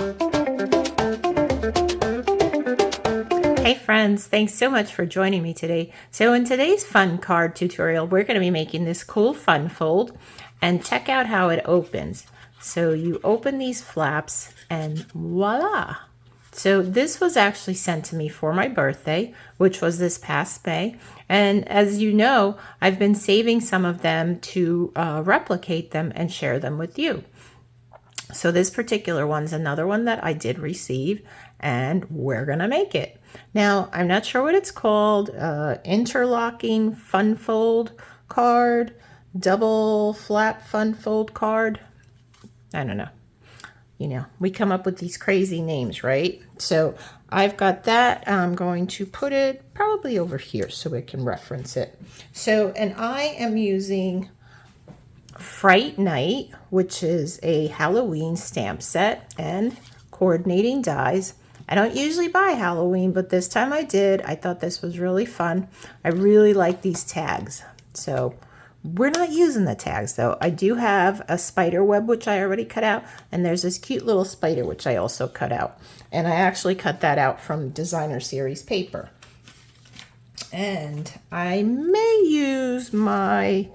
Hey friends, thanks so much for joining me today. So in today's fun card tutorial, we're going to be making this cool fun fold, and check out how it opens. So you open these flaps and voila. So this was actually sent to me for my birthday, which was this past May. And as you know, I've been saving some of them to replicate them and share them with you. So this particular one's another one that I did receive, and we're gonna make it. Now, I'm not sure what it's called, interlocking fun fold card, double flap fun fold card. I don't know. You know, we come up with these crazy names, right? So I've got that. I'm going to put it probably over here so we can reference it. So, and I am using Fright Night, which is a Halloween stamp set, and coordinating dies. I don't usually buy Halloween, but this time I did. I thought this was really fun. I really like these tags. So we're not using the tags though. I do have a spider web, which I already cut out, and there's this cute little spider, which I also cut out. And I actually cut that out from designer series paper. And I may use my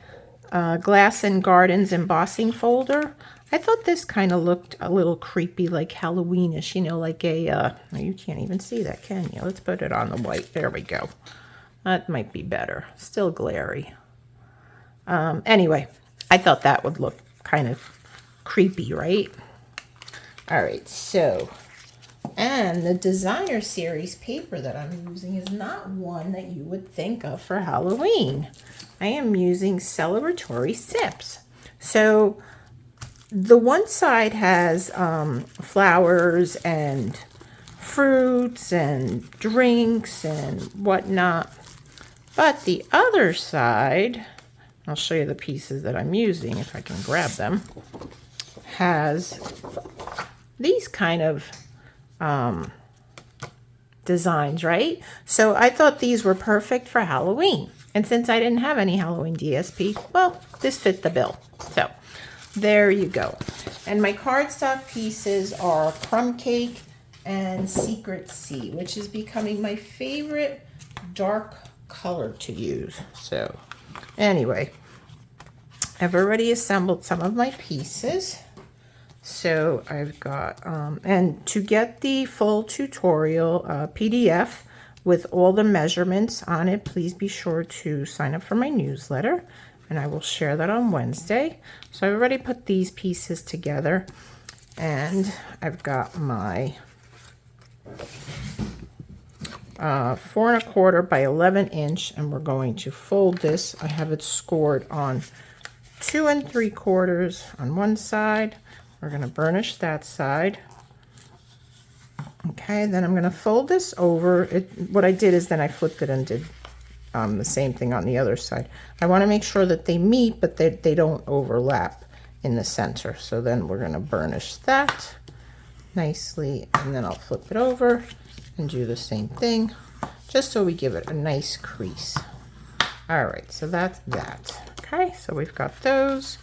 Glass and Gardens embossing folder. I thought this kind of looked a little creepy, like Halloweenish, you know, like a, you can't even see that, can you? Let's put it on the white. There we go. That might be better. Still glary. Anyway, I thought that would look kind of creepy, right? All right, so, and the designer series paper that I'm using is not one that you would think of for Halloween. I am using celebratory sips. So the one side has flowers and fruits and drinks and whatnot, but the other side, I'll show you the pieces that I'm using if I can grab them, has these kind of designs, right? So I thought these were perfect for Halloween. And since I didn't have any Halloween DSP, well, this fit the bill. So there you go. And my cardstock pieces are Crumb Cake and Secret Sea, which is becoming my favorite dark color to use. So anyway, I've already assembled some of my pieces. So I've got, and to get the full tutorial PDF with all the measurements on it, please be sure to sign up for my newsletter, and I will share that on Wednesday. So I've already put these pieces together, and I've got my 4¼ by 11 inch, and we're going to fold this. I have it scored on 2 3/4 on one side. We're going to burnish that side. Okay, then I'm going to fold this over. What I did is then I flipped it and did the same thing on the other side. I want to make sure that they meet, but they don't overlap in the center. So then we're going to burnish that nicely, and then I'll flip it over and do the same thing, just so we give it a nice crease. All right, so that's that. Okay, so we've got those,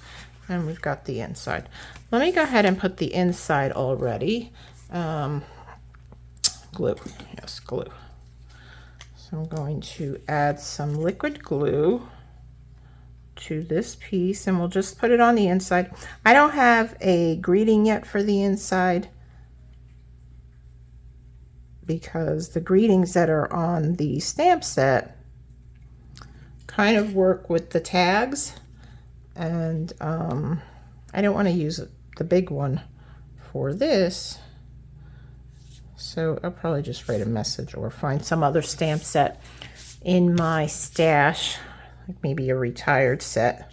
and we've got the inside. Let me go ahead and put the inside already. Glue, yes, glue. So I'm going to add some liquid glue to this piece, and we'll just put it on the inside. I don't have a greeting yet for the inside because the greetings that are on the stamp set kind of work with the tags, and I don't want to use the big one for this. So I'll probably just write a message or find some other stamp set in my stash, like maybe a retired set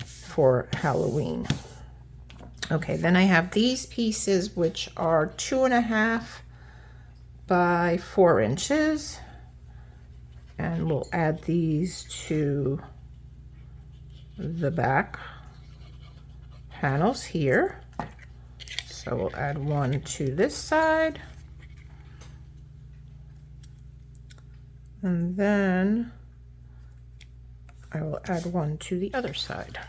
for Halloween. Okay, then I have these pieces, which are 2½ by 4 inches. And we'll add these to the back panels here. So we'll add one to this side. And then I will add one to the other side.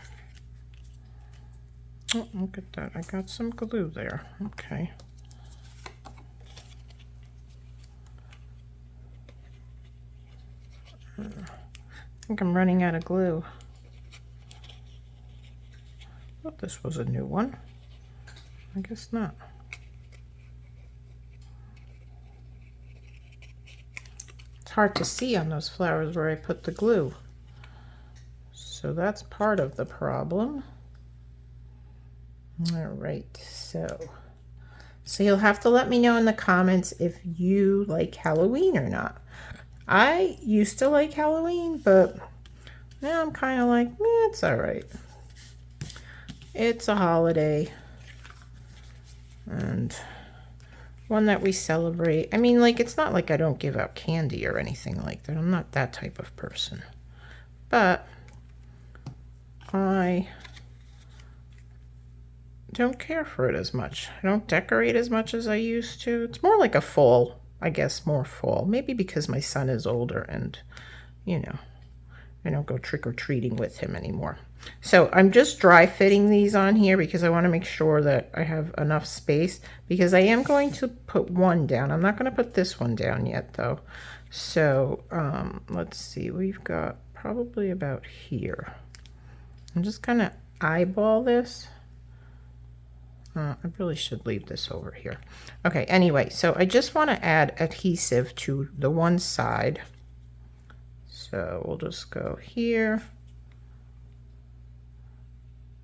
Oh, look at that. I got some glue there. Okay. I think I'm running out of glue. Thought this was a new one. I guess not. It's hard to see on those flowers where I put the glue. So that's part of the problem. All right, so you'll have to let me know in the comments if you like Halloween or not. I used to like Halloween, but now I'm kind of like, it's all right. It's a holiday and one that we celebrate. I mean, like, it's not like I don't give out candy or anything like that. I'm not that type of person. But I don't care for it as much. I don't decorate as much as I used to. It's more like a fall, I guess, more fall. Maybe because my son is older and, you know, I don't go trick-or-treating with him anymore. So I'm just dry fitting these on here because I want to make sure that I have enough space, because I am going to put one down. I'm not going to put this one down yet though. So let's see, we've got probably about here. I'm just going to eyeball this. I really should leave this over here. Okay, anyway, so I just want to add adhesive to the one side. So we'll just go here.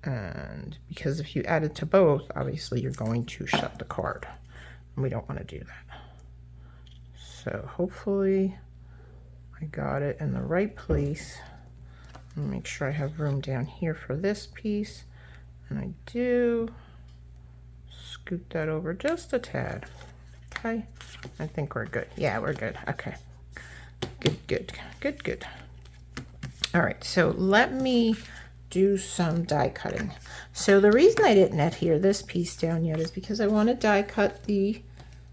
And because if you add it to both, obviously you're going to shut the card. And we don't want to do that. So hopefully I got it in the right place. I'll make sure I have room down here for this piece. And I do. Scoot that over just a tad. Okay, I think we're good. Yeah, we're good. Okay, good. All right, so let me do some die cutting. So the reason I didn't adhere this piece down yet is because I want to die cut the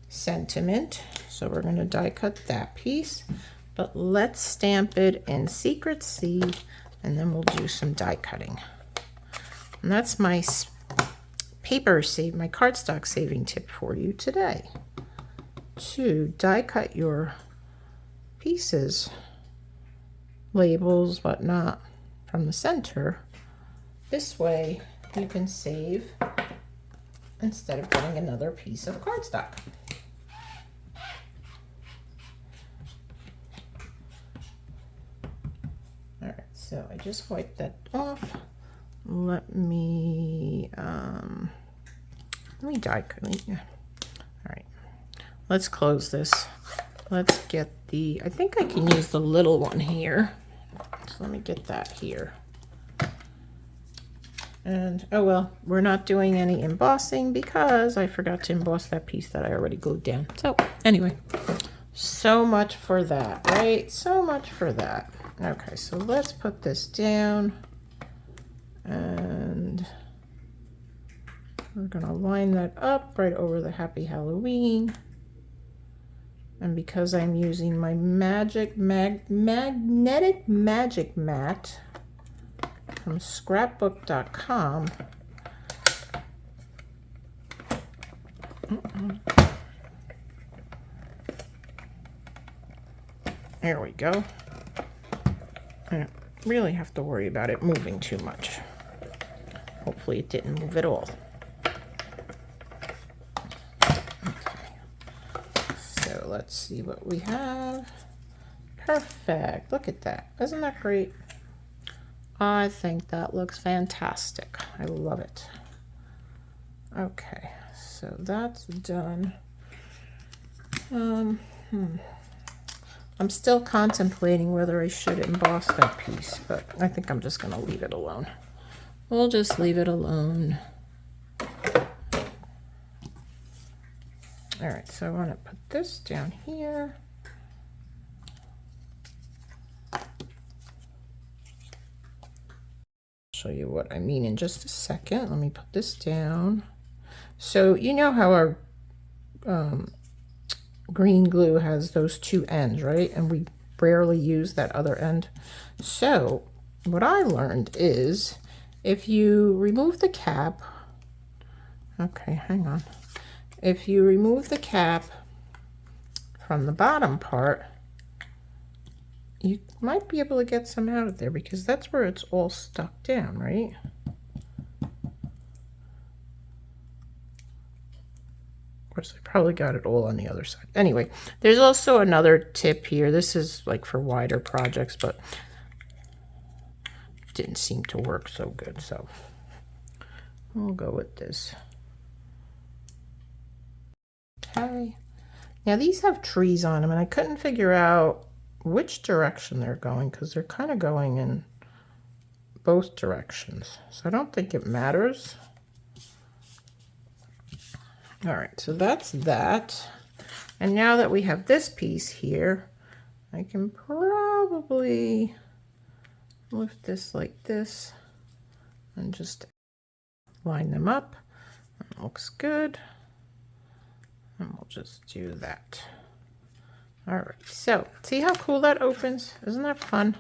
sentiment. So we're going to die cut that piece, but let's stamp it in Secret C, and then we'll do some die cutting. And that's my my cardstock saving tip for you today. To die cut your pieces, labels, whatnot, from the center. This way you can save instead of getting another piece of cardstock. All right, so I just wiped that off. Let me die cut. All right, let's close this. Let's get the, I think I can use the little one here. So let me get that here. And, oh well, we're not doing any embossing because I forgot to emboss that piece that I already glued down. So anyway, so much for that, right? So much for that. Okay, so let's put this down. And we're gonna line that up right over the Happy Halloween. And because I'm using my magnetic magic mat from scrapbook.com, there we go. I don't really have to worry about it moving too much. Hopefully it didn't move at all. So let's see what we have. Perfect. Look at that. Isn't that great? I think that looks fantastic. I love it. Okay, so that's done. I'm still contemplating whether I should emboss that piece, but I think I'm just going to leave it alone. We'll just leave it alone. All right, so I want to put this down here. Show you what I mean in just a second. Let me put this down. So you know how our green glue has those two ends, right? And we rarely use that other end. So what I learned is if you remove the cap, okay, hang on. If you remove the cap from the bottom part you might be able to get some out of there because that's where it's all stuck down, right? Of course, I probably got it all on the other side. Anyway, there's also another tip here. This is like for wider projects, but didn't seem to work so good, so we'll go with this. Okay. Now these have trees on them, and I couldn't figure out which direction they're going because they're kind of going in both directions. So I don't think it matters. All right, so that's that. And now that we have this piece here, I can probably lift this like this and just line them up. That looks good. And we'll just do that. All right, so see how cool that opens? Isn't that fun?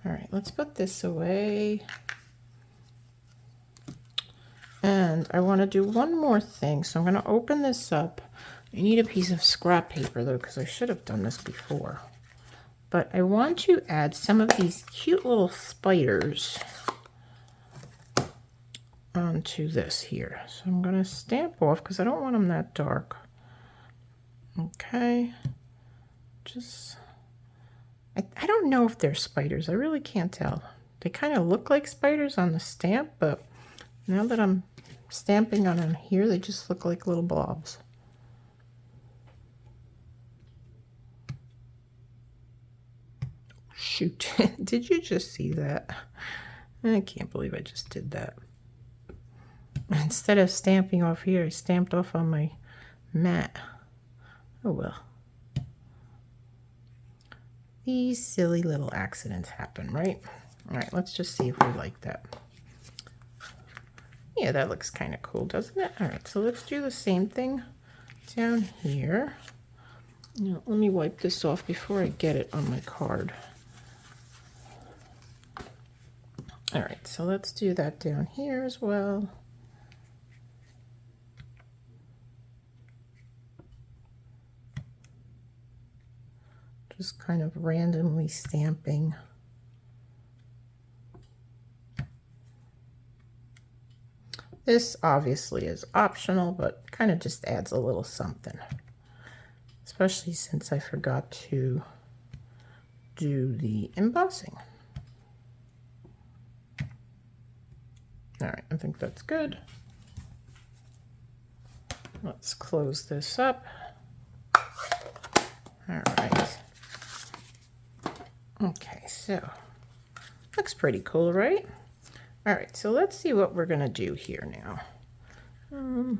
All right, let's put this away. And I want to do one more thing. So I'm going to open this up. I need a piece of scrap paper though, because I should have done this before. But I want to add some of these cute little spiders onto this here. So I'm going to stamp off because I don't want them that dark. Okay. Just, I don't know if they're spiders. I really can't tell. They kind of look like spiders on the stamp, but now that I'm stamping on them here, they just look like little blobs. Shoot, did you just see that? I can't believe I just did that. Instead of stamping off here, I stamped off on my mat. Oh well. These silly little accidents happen, right? All right, let's just see if we like that. Yeah, that looks kind of cool, doesn't it? All right, so let's do the same thing down here. Now, let me wipe this off before I get it on my card. All right, so let's do that down here as well. Just kind of randomly stamping. This obviously is optional, but kind of just adds a little something. Especially since I forgot to do the embossing. All right, I think that's good. Let's close this up. All right. Okay, so looks pretty cool, right? All right, so let's see what we're gonna do here now. I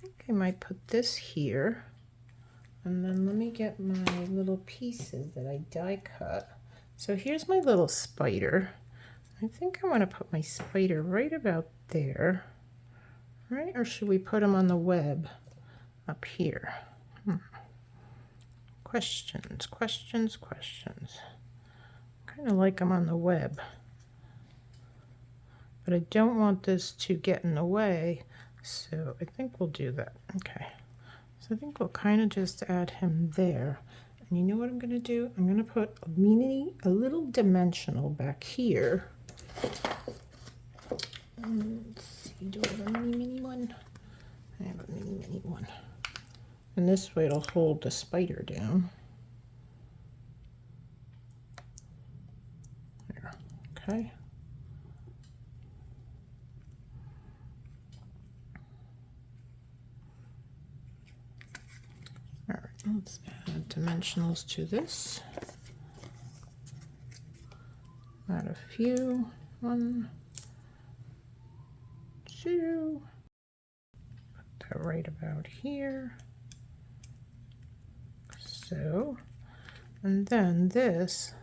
think I might put this here, and then let me get my little pieces that I die cut. So here's my little spider. I think I want to put my spider right about there, right? Or should we put him on the web up here? Questions, questions, questions. Kind of like them on the web, but I don't want this to get in the way, so I think we'll do that. Okay, so I think we'll kind of just add him there. And you know what I'm going to do? I'm going to put a little dimensional back here. Let's see, do I have a mini one? I have a mini one. And this way it'll hold the spider down. There, okay. All right, let's add dimensionals to this. Add a few. 1, 2. Put that right about here. So, and then this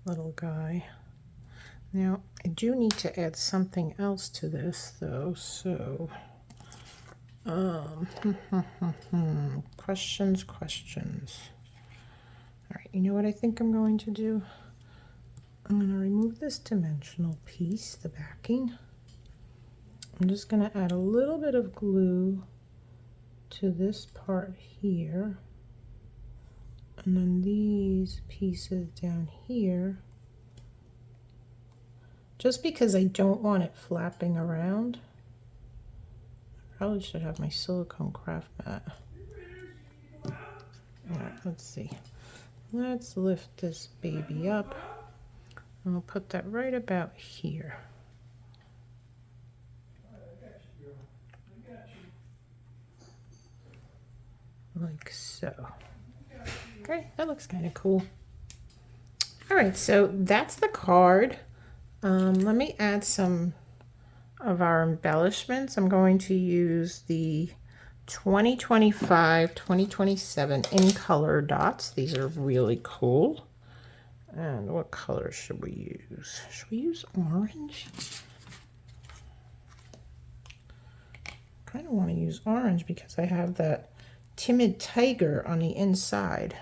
little guy. Now, I do need to add something else to this though, so questions. All right, you know what I think I'm going to do? I'm going to remove this dimensional piece, the backing. I'm just going to add a little bit of glue to this part here, and then these pieces down here, just because I don't want it flapping around. I probably should have my silicone craft mat. All right, let's see. Let's lift this baby up, and we'll put that right about here. Like so. Okay, that looks kind of cool. All right, so that's the card. Let me add some of our embellishments. I'm going to use the 2025-2027 in color dots. These are really cool. And what color should we use? Should we use orange? I kind of want to use orange because I have that timid tiger on the inside.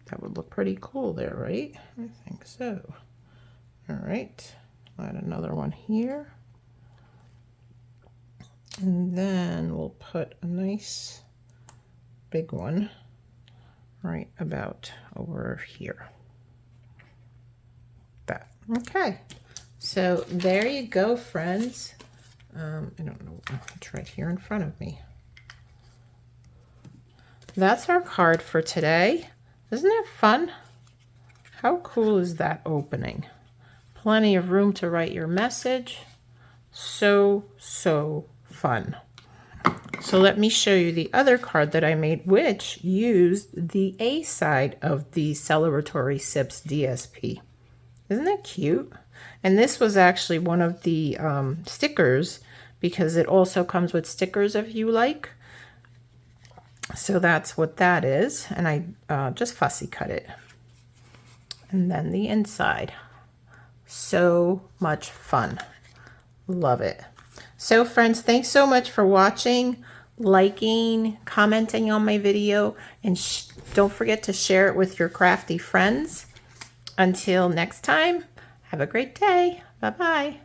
That would look pretty cool there, right? I think so. All right, add another one here. And then we'll put a nice big one right about over here. That. Okay, so there you go, friends. I don't know, it's right here in front of me. That's our card for today. Isn't that fun? How cool is that opening? Plenty of room to write your message. So fun. So let me show you the other card that I made, which used the A side of the Celebratory Sips DSP. Isn't that cute? And this was actually one of the stickers, because it also comes with stickers if you like. So that's what that is. And I just fussy cut it. And then the inside. So much fun. Love it. So friends, thanks so much for watching, liking, commenting on my video, and don't forget to share it with your crafty friends. Until next time, have a great day. Bye-bye.